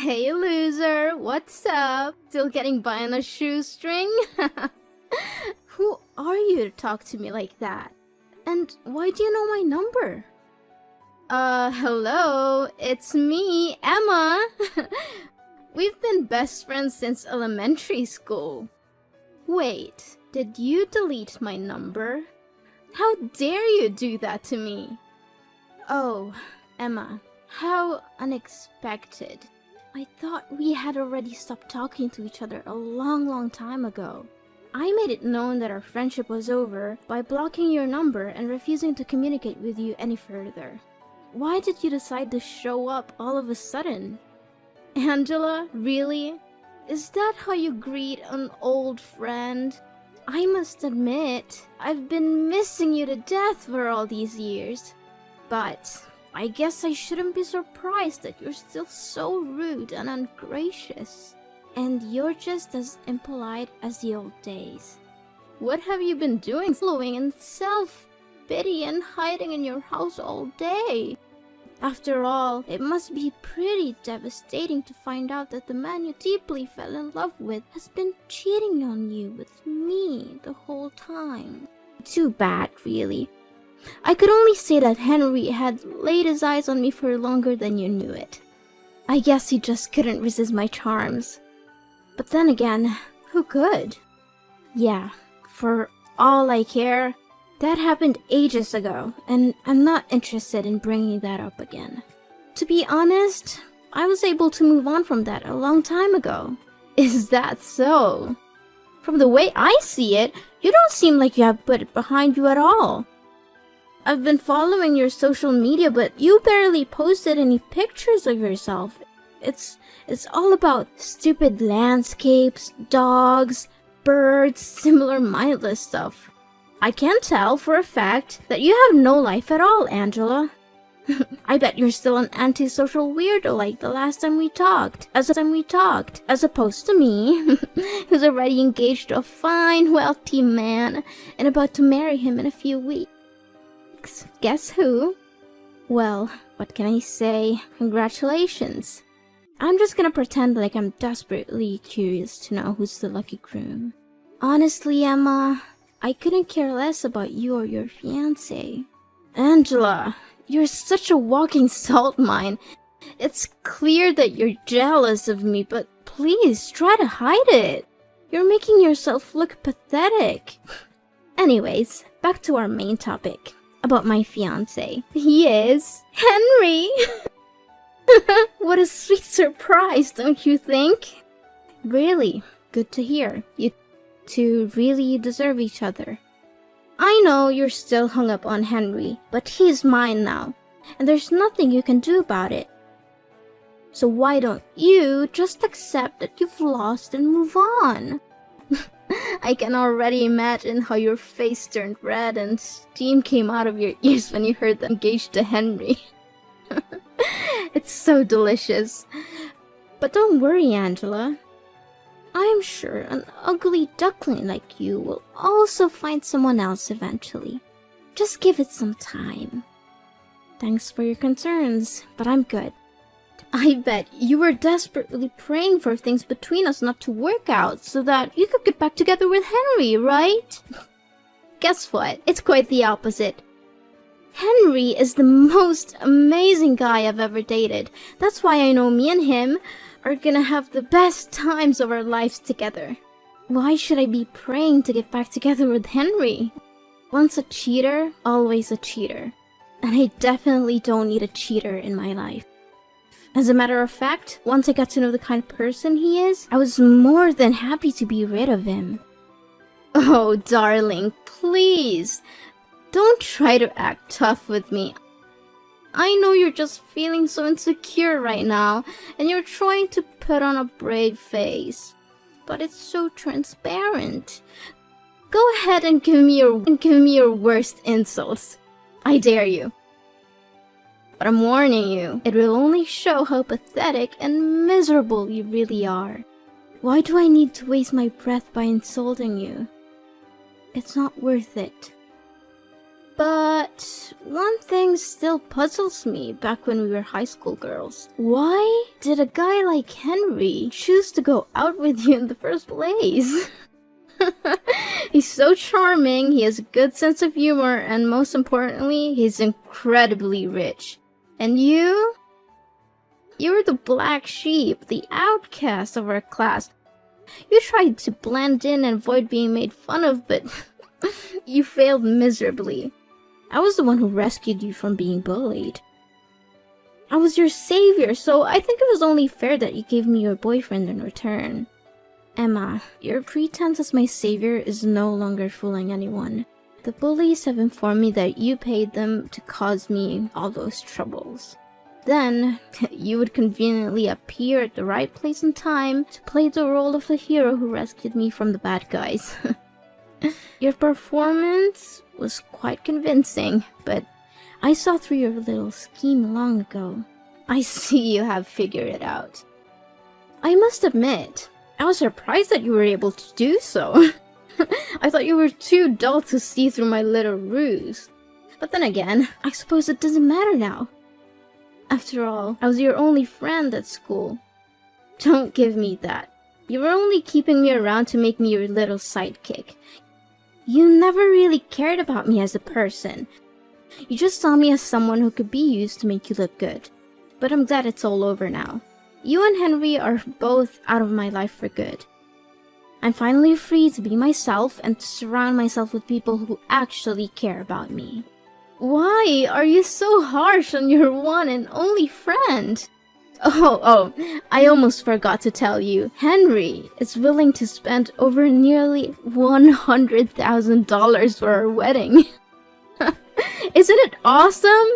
Hey loser, what's up? Still getting by on a shoestring? Who are you to talk to me like that? And why do you know my number? Hello, it's me, Emma. We've been best friends since elementary school. Wait, did you delete my number? How dare you do that to me? Oh, Emma, how unexpected. I thought we had already stopped talking to each other a long time ago. I made it known that our friendship was over by blocking your number and refusing to communicate with you any further. Why did you decide to show up all of a sudden? Angela, really? Is that how you greet an old friend? I must admit, I've been missing you to death for all these years. But I guess I shouldn't be surprised that you're still so rude and ungracious. And you're just as impolite as the old days. What have you been doing, flowing in self-pity and hiding in your house all day? After all, it must be pretty devastating to find out that the man you deeply fell in love with has been cheating on you with me the whole time. Too bad, really. I could only say that Henry had laid his eyes on me for longer than you knew it. I guess he just couldn't resist my charms. But then again, who could? Yeah, for all I care, that happened ages ago, and I'm not interested in bringing that up again. To be honest, I was able to move on from that a long time ago. Is that so? From the way I see it, you don't seem like you have put it behind you at all. I've been following your social media, but you barely posted any pictures of yourself. It's all about stupid landscapes, dogs, birds, similar mindless stuff. I can tell for a fact that you have no life at all, Angela. I bet you're still an antisocial weirdo like the last time we talked, as opposed to me, who's already engaged to a fine, wealthy man and about to marry him in a few weeks. Guess who? Well, what can I say? Congratulations. I'm just gonna pretend like I'm desperately curious to know who's the lucky groom. Honestly, Emma, I couldn't care less about you or your fiancé. Angela, you're such a walking salt mine. It's clear that you're jealous of me, but please try to hide it. You're making yourself look pathetic. Anyways, back to our main topic. About my fiancé. He is Henry! What a sweet surprise, don't you think? Really, good to hear. You two really deserve each other. I know you're still hung up on Henry, but he's mine now, and there's nothing you can do about it. So why don't you just accept that you've lost and move on? I can already imagine how your face turned red and steam came out of your ears when you heard them engaged to Henry. It's so delicious. But don't worry, Angela. I'm sure an ugly duckling like you will also find someone else eventually. Just give it some time. Thanks for your concerns, but I'm good. I bet you were desperately praying for things between us not to work out so that you could get back together with Henry, right? Guess what? It's quite the opposite. Henry is the most amazing guy I've ever dated. That's why I know me and him are gonna have the best times of our lives together. Why should I be praying to get back together with Henry? Once a cheater, always a cheater. And I definitely don't need a cheater in my life. As a matter of fact, once I got to know the kind of person he is, I was more than happy to be rid of him. Oh, darling, please, don't try to act tough with me. I know you're just feeling so insecure right now, and you're trying to put on a brave face. But it's so transparent. Go ahead and give me your worst insults. I dare you. But I'm warning you, it will only show how pathetic and miserable you really are. Why do I need to waste my breath by insulting you? It's not worth it. But one thing still puzzles me back when we were high school girls. Why did a guy like Henry choose to go out with you in the first place? He's so charming, he has a good sense of humor, and most importantly, he's incredibly rich. And you? You were the black sheep, the outcast of our class. You tried to blend in and avoid being made fun of, but you failed miserably. I was the one who rescued you from being bullied. I was your savior, so I think it was only fair that you gave me your boyfriend in return. Emma, your pretense as my savior is no longer fooling anyone. The bullies have informed me that you paid them to cause me all those troubles. Then, you would conveniently appear at the right place and time to play the role of the hero who rescued me from the bad guys. Your performance was quite convincing, but I saw through your little scheme long ago. I see you have figured it out. I must admit, I was surprised that you were able to do so. I thought you were too dull to see through my little ruse. But then again, I suppose it doesn't matter now. After all, I was your only friend at school. Don't give me that. You were only keeping me around to make me your little sidekick. You never really cared about me as a person. You just saw me as someone who could be used to make you look good. But I'm glad it's all over now. You and Henry are both out of my life for good. I'm finally free to be myself and to surround myself with people who actually care about me. Why are you so harsh on your one and only friend? Oh, I almost forgot to tell you. Henry is willing to spend over nearly $100,000 for our wedding. Isn't it awesome?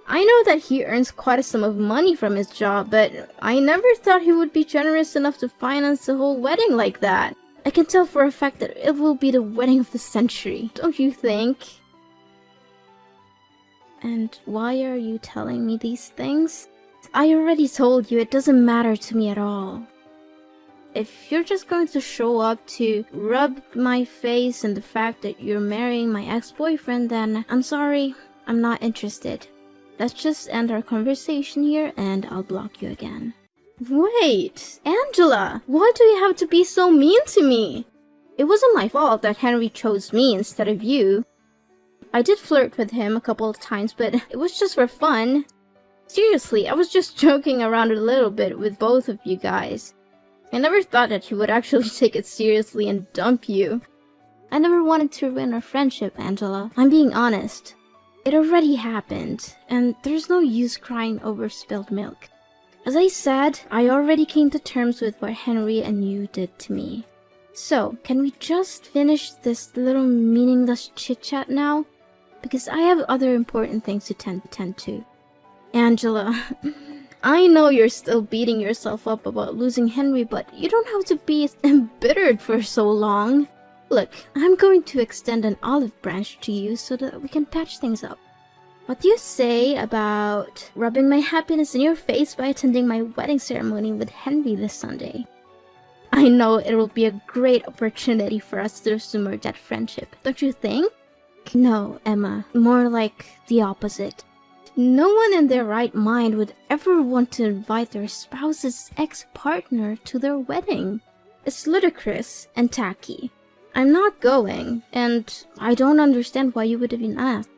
I know that he earns quite a sum of money from his job, but I never thought he would be generous enough to finance the whole wedding like that. I can tell for a fact that it will be the wedding of the century, don't you think? And why are you telling me these things? I already told you it doesn't matter to me at all. If you're just going to show up to rub my face in the fact that you're marrying my ex-boyfriend, then I'm sorry, I'm not interested. Let's just end our conversation here and I'll block you again. Wait, Angela, why do you have to be so mean to me? It wasn't my fault that Henry chose me instead of you. I did flirt with him a couple of times, but it was just for fun. Seriously, I was just joking around a little bit with both of you guys. I never thought that he would actually take it seriously and dump you. I never wanted to ruin our friendship, Angela. I'm being honest. It already happened, and there's no use crying over spilled milk. As I said, I already came to terms with what Henry and you did to me. So, can we just finish this little meaningless chit-chat now? Because I have other important things to tend to. Angela, I know you're still beating yourself up about losing Henry, but you don't have to be embittered for so long. Look, I'm going to extend an olive branch to you so that we can patch things up. What do you say about rubbing my happiness in your face by attending my wedding ceremony with Henry this Sunday? I know it will be a great opportunity for us to resume our dead friendship, don't you think? No, Emma, more like the opposite. No one in their right mind would ever want to invite their spouse's ex-partner to their wedding. It's ludicrous and tacky. I'm not going, and I don't understand why you would even ask.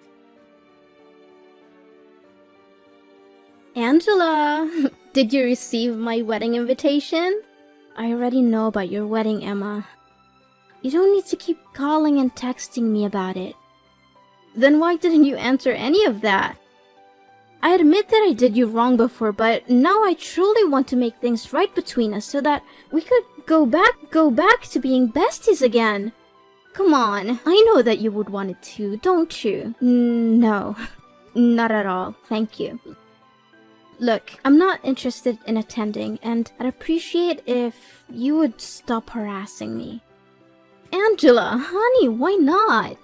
Angela, did you receive my wedding invitation? I already know about your wedding, Emma. You don't need to keep calling and texting me about it. Then why didn't you answer any of that? I admit that I did you wrong before, but now I truly want to make things right between us so that we could go back to being besties again. Come on, I know that you would want it too, don't you? No, not at all, thank you. Look, I'm not interested in attending, and I'd appreciate if you would stop harassing me. Angela, honey, why not?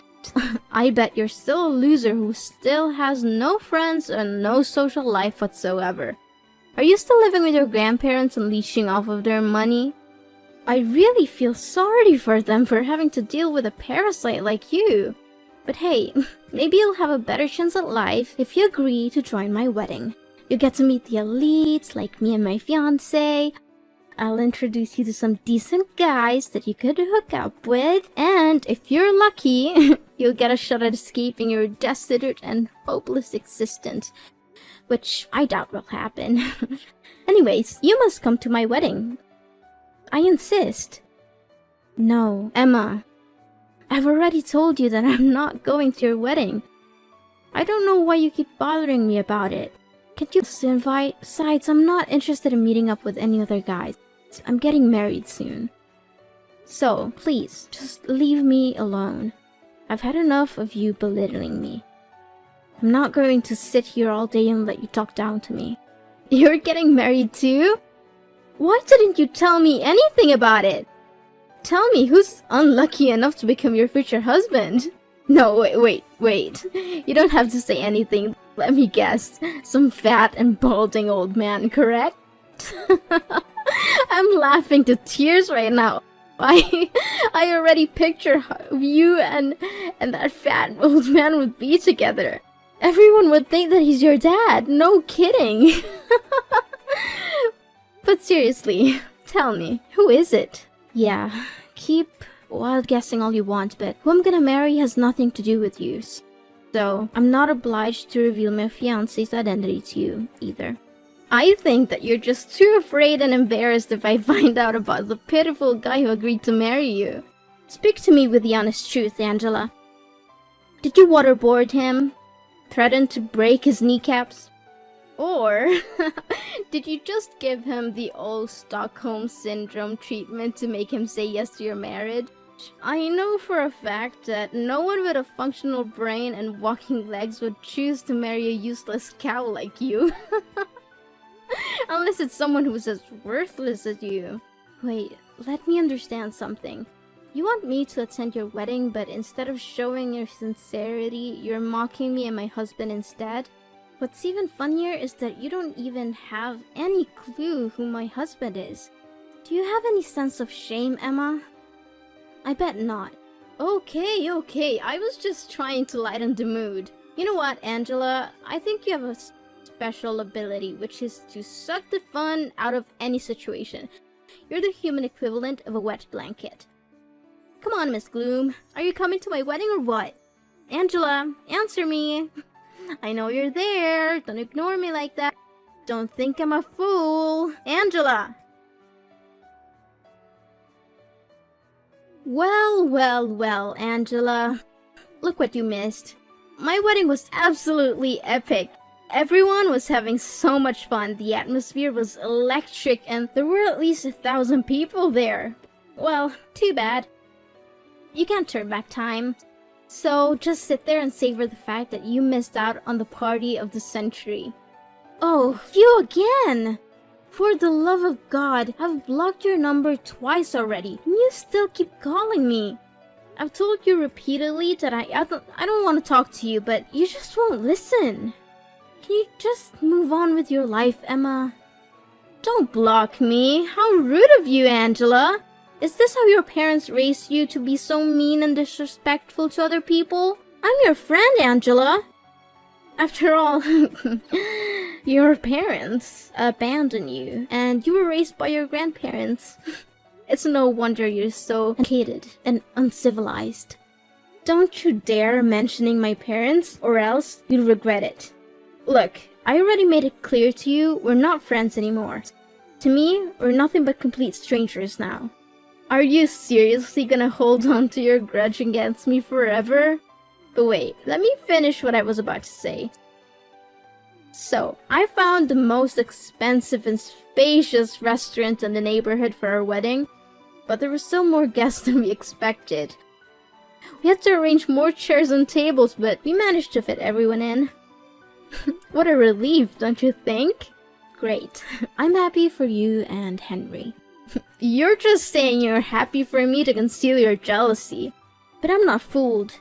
I bet you're still a loser who still has no friends and no social life whatsoever. Are you still living with your grandparents and leeching off of their money? I really feel sorry for them for having to deal with a parasite like you. But hey, maybe you'll have a better chance at life if you agree to join my wedding. You get to meet the elites like me and my fiancé. I'll introduce you to some decent guys that you could hook up with, and if you're lucky, you'll get a shot at escaping your destitute and hopeless existence, which I doubt will happen. Anyways, you must come to my wedding. I insist. No, Emma. I've already told you that I'm not going to your wedding. I don't know why you keep bothering me about it. Can't you just invite? Besides, I'm not interested in meeting up with any other guys. I'm getting married soon. So, please, just leave me alone. I've had enough of you belittling me. I'm not going to sit here all day and let you talk down to me. You're getting married too? Why didn't you tell me anything about it? Tell me who's unlucky enough to become your future husband. No, wait. You don't have to say anything. Let me guess. Some fat and balding old man, correct? I'm laughing to tears right now. I already picture how you and that fat old man would be together. Everyone would think that he's your dad. No kidding. But seriously, tell me, who is it? Yeah, keep wild guessing all you want, but who I'm gonna marry has nothing to do with you. So, I'm not obliged to reveal my fiancé's identity to you, either. I think that you're just too afraid and embarrassed if I find out about the pitiful guy who agreed to marry you. Speak to me with the honest truth, Angela. Did you waterboard him? Threaten to break his kneecaps? Or did you just give him the old Stockholm Syndrome treatment to make him say yes to your marriage? I know for a fact that no one with a functional brain and walking legs would choose to marry a useless cow like you. Unless it's someone who's as worthless as you. Wait, let me understand something. You want me to attend your wedding, but instead of showing your sincerity, you're mocking me and my husband instead? What's even funnier is that you don't even have any clue who my husband is. Do you have any sense of shame, Emma? I bet not. Okay, I was just trying to lighten the mood. You know what, Angela? I think you have a special ability, which is to suck the fun out of any situation. You're the human equivalent of a wet blanket. Come on, Miss Gloom. Are you coming to my wedding or what? Angela, answer me. I know you're there. Don't ignore me like that. Don't think I'm a fool. Angela! Well, Angela. Look what you missed. My wedding was absolutely epic. Everyone was having so much fun. The atmosphere was electric and there were at least 1,000 people there. Well, too bad. You can't turn back time. So just sit there and savor the fact that you missed out on the party of the century. Oh, you again! For the love of God, I've blocked your number twice already, and you still keep calling me. I've told you repeatedly that I don't want to talk to you, but you just won't listen. Can you just move on with your life, Emma? Don't block me. How rude of you, Angela. Is this how your parents raised you, to be so mean and disrespectful to other people? I'm your friend, Angela. After all, your parents abandoned you, and you were raised by your grandparents. It's no wonder you're so hated and uncivilized. Don't you dare mentioning my parents, or else you'll regret it. Look, I already made it clear to you, we're not friends anymore. To me, we're nothing but complete strangers now. Are you seriously gonna hold on to your grudge against me forever? But wait, let me finish what I was about to say. So, I found the most expensive and spacious restaurant in the neighborhood for our wedding, but there were still more guests than we expected. We had to arrange more chairs and tables, but we managed to fit everyone in. What a relief, don't you think? Great. I'm happy for you and Henry. You're just saying you're happy for me to conceal your jealousy. But I'm not fooled.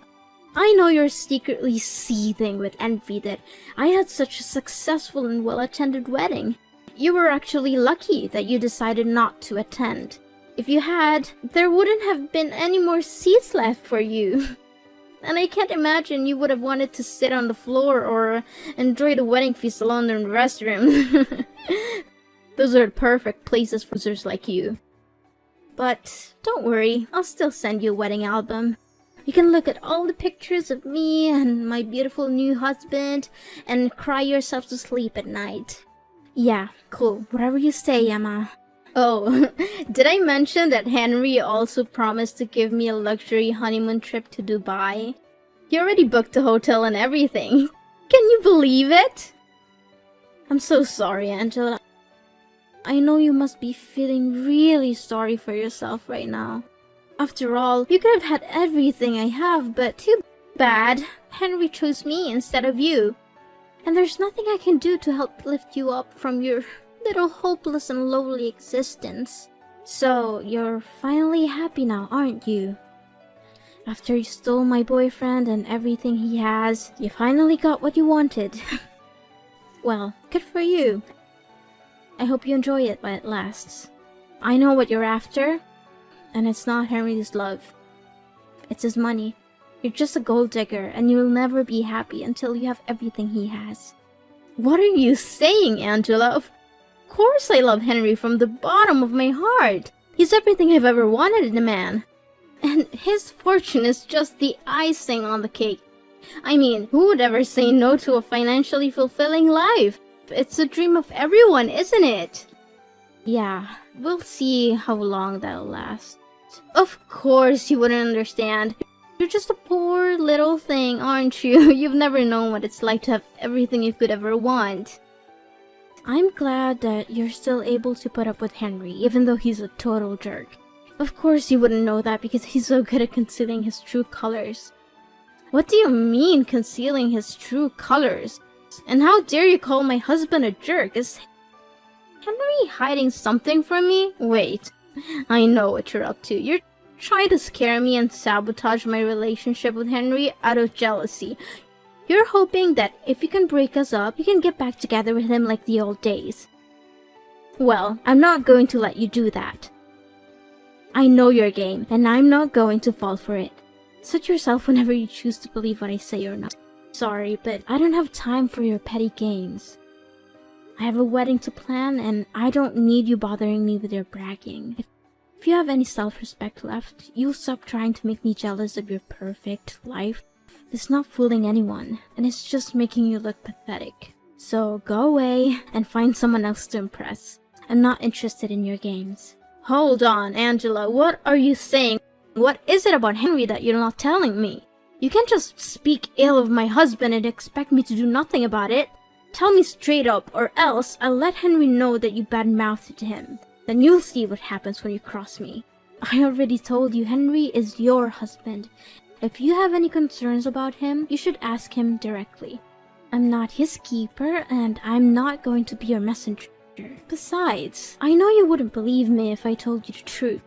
I know you're secretly seething with envy that I had such a successful and well-attended wedding. You were actually lucky that you decided not to attend. If you had, there wouldn't have been any more seats left for you. And I can't imagine you would have wanted to sit on the floor or enjoy the wedding feast alone in the restroom. Those are the perfect places for losers like you. But don't worry, I'll still send you a wedding album. You can look at all the pictures of me and my beautiful new husband and cry yourself to sleep at night. Yeah, cool. Whatever you say, Emma. Oh, did I mention that Henry also promised to give me a luxury honeymoon trip to Dubai? He already booked the hotel and everything. Can you believe it? I'm so sorry, Angela. I know you must be feeling really sorry for yourself right now. After all, you could have had everything I have, but too bad. Henry chose me instead of you. And there's nothing I can do to help lift you up from your little hopeless and lowly existence. So, you're finally happy now, aren't you? After you stole my boyfriend and everything he has, you finally got what you wanted. Well, good for you. I hope you enjoy it while it lasts. I know what you're after, and it's not Henry's love. It's his money. You're just a gold digger, and you'll never be happy until you have everything he has. What are you saying, Angela? Of course I love Henry from the bottom of my heart. He's everything I've ever wanted in a man. And his fortune is just the icing on the cake. I mean, who would ever say no to a financially fulfilling life? It's a dream of everyone, isn't it? Yeah, we'll see how long that'll last. Of course you wouldn't understand. You're just a poor little thing, aren't you? You've never known what it's like to have everything you could ever want. I'm glad that you're still able to put up with Henry, even though he's a total jerk. Of course you wouldn't know that because he's so good at concealing his true colors. What do you mean, concealing his true colors? And how dare you call my husband a jerk? Is Henry hiding something from me? Wait, I know what you're up to. You're trying to scare me and sabotage my relationship with Henry out of jealousy. You're hoping that if you can break us up, you can get back together with him like the old days. Well, I'm not going to let you do that. I know your game, and I'm not going to fall for it. Suit yourself whenever you choose to believe what I say or not. Sorry, but I don't have time for your petty games. I have a wedding to plan, and I don't need you bothering me with your bragging. If you have any self-respect left, you'll stop trying to make me jealous of your perfect life. It's not fooling anyone, and it's just making you look pathetic. So go away and find someone else to impress. I'm not interested in your games. Hold on, Angela, what are you saying? What is it about Henry that you're not telling me? You can't just speak ill of my husband and expect me to do nothing about it. Tell me straight up, or else I'll let Henry know that you bad-mouthed him. Then you'll see what happens when you cross me. I already told you Henry is your husband. If you have any concerns about him, you should ask him directly. I'm not his keeper, and I'm not going to be your messenger. Besides, I know you wouldn't believe me if I told you the truth.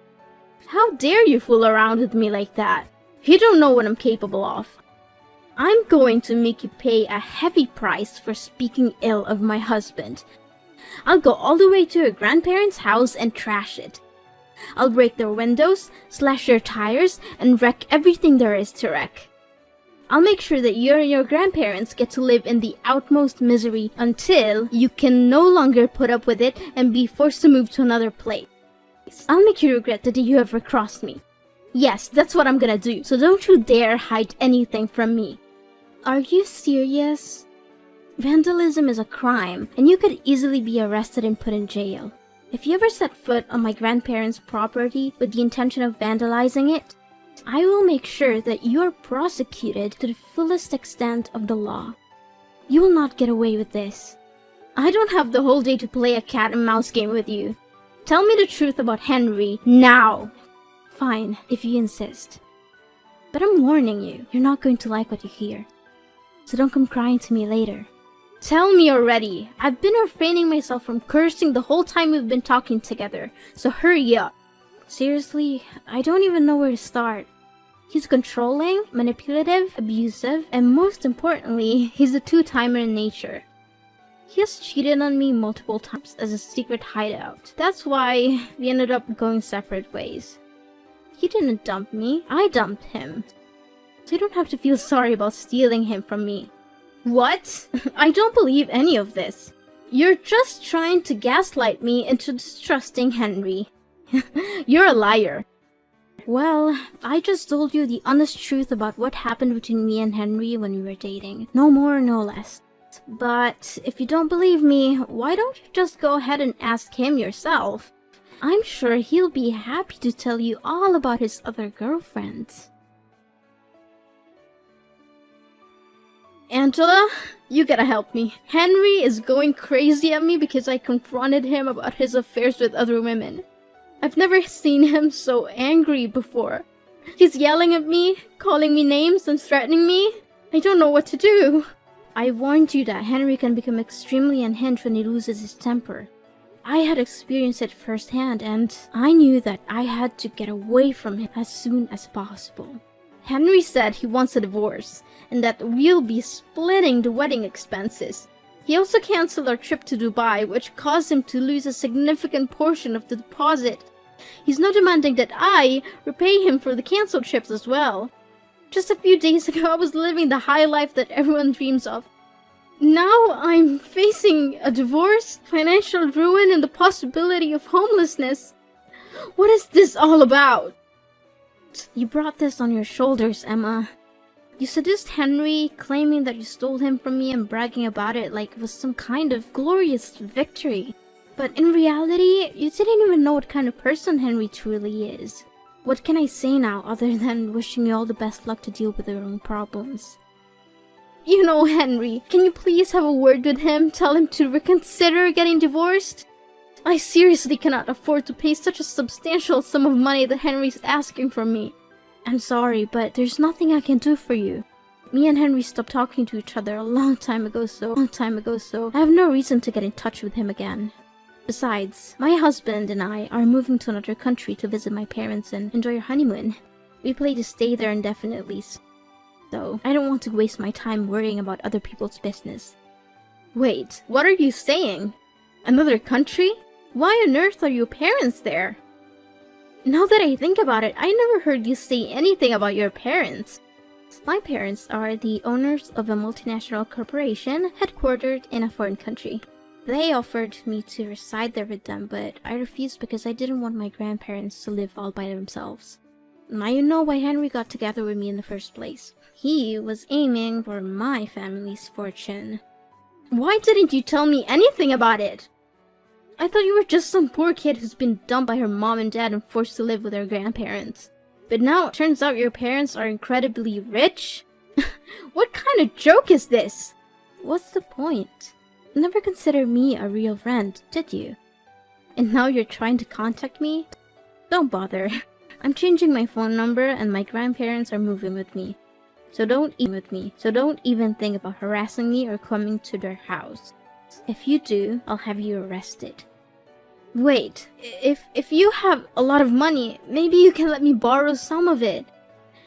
How dare you fool around with me like that? You don't know what I'm capable of. I'm going to make you pay a heavy price for speaking ill of my husband. I'll go all the way to your grandparents' house and trash it. I'll break their windows, slash their tires, and wreck everything there is to wreck. I'll make sure that you and your grandparents get to live in the utmost misery until you can no longer put up with it and be forced to move to another place. I'll make you regret the day you ever crossed me. Yes, that's what I'm gonna do, so don't you dare hide anything from me. Are you serious? Vandalism is a crime, and you could easily be arrested and put in jail. If you ever set foot on my grandparents' property with the intention of vandalizing it, I will make sure that you are prosecuted to the fullest extent of the law. You will not get away with this. I don't have the whole day to play a cat and mouse game with you. Tell me the truth about Henry now. Fine, if you insist. But I'm warning you, you're not going to like what you hear. So don't come crying to me later. Tell me already. I've been refraining myself from cursing the whole time we've been talking together, so hurry up. Seriously, I don't even know where to start. He's controlling, manipulative, abusive, and most importantly, he's a two-timer in nature. He has cheated on me multiple times as a secret hideout. That's why we ended up going separate ways. He didn't dump me, I dumped him. so you don't have to feel sorry about stealing him from me. What? I don't believe any of this. You're just trying to gaslight me into distrusting Henry. You're a liar. Well, I just told you the honest truth about what happened between me and Henry when we were dating. No more, no less. But if you don't believe me, why don't you just go ahead and ask him yourself? I'm sure he'll be happy to tell you all about his other girlfriends. Angela, you gotta help me. Henry is going crazy at me because I confronted him about his affairs with other women. I've never seen him so angry before. He's yelling at me, calling me names, and threatening me. I don't know what to do. I warned you that Henry can become extremely unhinged when he loses his temper. I had experienced it firsthand, and I knew that I had to get away from him as soon as possible. Henry said he wants a divorce, and that we'll be splitting the wedding expenses. He also canceled our trip to Dubai, which caused him to lose a significant portion of the deposit. He's now demanding that I repay him for the canceled trips as well. Just a few days ago, I was living the high life that everyone dreams of. Now I'm facing a divorce, financial ruin, and the possibility of homelessness. What is this all about? You brought this on your shoulders, Emma. You seduced Henry, claiming that you stole him from me and bragging about it like it was some kind of glorious victory. But in reality, you didn't even know what kind of person Henry truly is. What can I say now other than wishing you all the best luck to deal with your own problems? You know Henry, can you please have a word with him? Tell him to reconsider getting divorced? I seriously cannot afford to pay such a substantial sum of money that Henry's asking from me. I'm sorry, but there's nothing I can do for you. Me and Henry stopped talking to each other a long time ago, so I have no reason to get in touch with him again. Besides, my husband and I are moving to another country to visit my parents and enjoy our honeymoon. We plan to stay there indefinitely, so I don't want to waste my time worrying about other people's business. Wait, what are you saying? Another country? Why on earth are your parents there? Now that I think about it, I never heard you say anything about your parents. My parents are the owners of a multinational corporation headquartered in a foreign country. They offered me to reside there with them, but I refused because I didn't want my grandparents to live all by themselves. Now you know why Henry got together with me in the first place. He was aiming for my family's fortune. Why didn't you tell me anything about it? I thought you were just some poor kid who's been dumped by her mom and dad and forced to live with her grandparents. But now it turns out your parents are incredibly rich? What kind of joke is this? What's the point? Never considered me a real friend, did you? And now you're trying to contact me? Don't bother. I'm changing my phone number and my grandparents are moving with me. So don't even think about harassing me or coming to their house. If you do, I'll have you arrested. Wait, if you have a lot of money, maybe you can let me borrow some of it.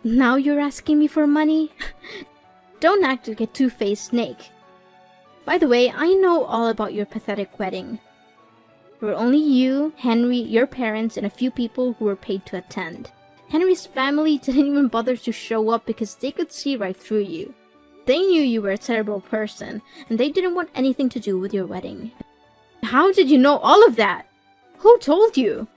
Now you're asking me for money? Don't act like a two-faced snake. By the way, I know all about your pathetic wedding. There were only you, Henry, your parents, and a few people who were paid to attend. Henry's family didn't even bother to show up because they could see right through you. They knew you were a terrible person, and they didn't want anything to do with your wedding. How did you know all of that? Who told you?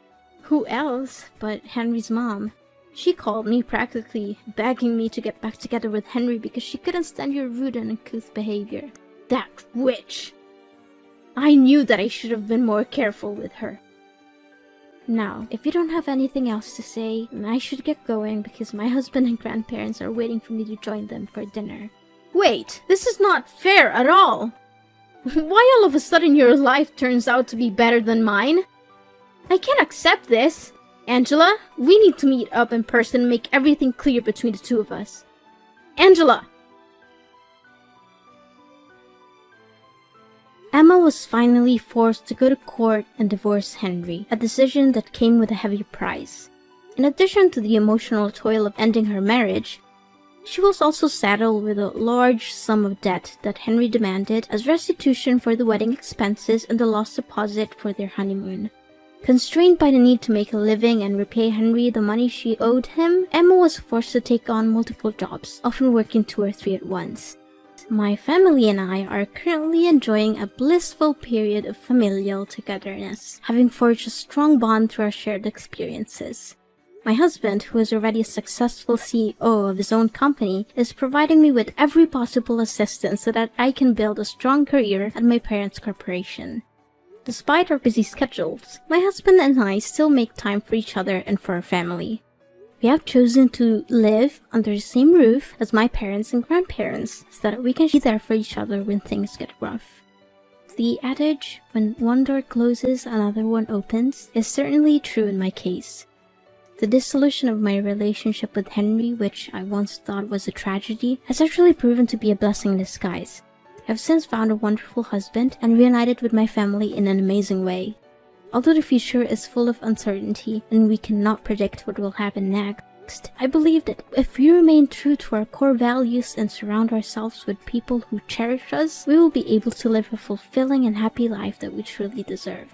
Who else but Henry's mom? She called me practically begging me to get back together with Henry because she couldn't stand your rude and uncouth behavior. That witch! I knew that I should have been more careful with her. Now, if you don't have anything else to say, then I should get going because my husband and grandparents are waiting for me to join them for dinner. Wait, this is not fair at all! Why all of a sudden your life turns out to be better than mine? I can't accept this! Angela, we need to meet up in person and make everything clear between the two of us. Angela! Emma was finally forced to go to court and divorce Henry, a decision that came with a heavy price. In addition to the emotional toil of ending her marriage, she was also saddled with a large sum of debt that Henry demanded as restitution for the wedding expenses and the lost deposit for their honeymoon. Constrained by the need to make a living and repay Henry the money she owed him, Emma was forced to take on multiple jobs, often working 2 or 3 at once. My family and I are currently enjoying a blissful period of familial togetherness, having forged a strong bond through our shared experiences. My husband, who is already a successful CEO of his own company, is providing me with every possible assistance so that I can build a strong career at my parents' corporation. Despite our busy schedules, my husband and I still make time for each other and for our family. We have chosen to live under the same roof as my parents and grandparents so that we can be there for each other when things get rough. The adage, when one door closes, another one opens, is certainly true in my case. The dissolution of my relationship with Henry, which I once thought was a tragedy, has actually proven to be a blessing in disguise. I've since found a wonderful husband and reunited with my family in an amazing way. Although the future is full of uncertainty and we cannot predict what will happen next, I believe that if we remain true to our core values and surround ourselves with people who cherish us, we will be able to live a fulfilling and happy life that we truly deserve.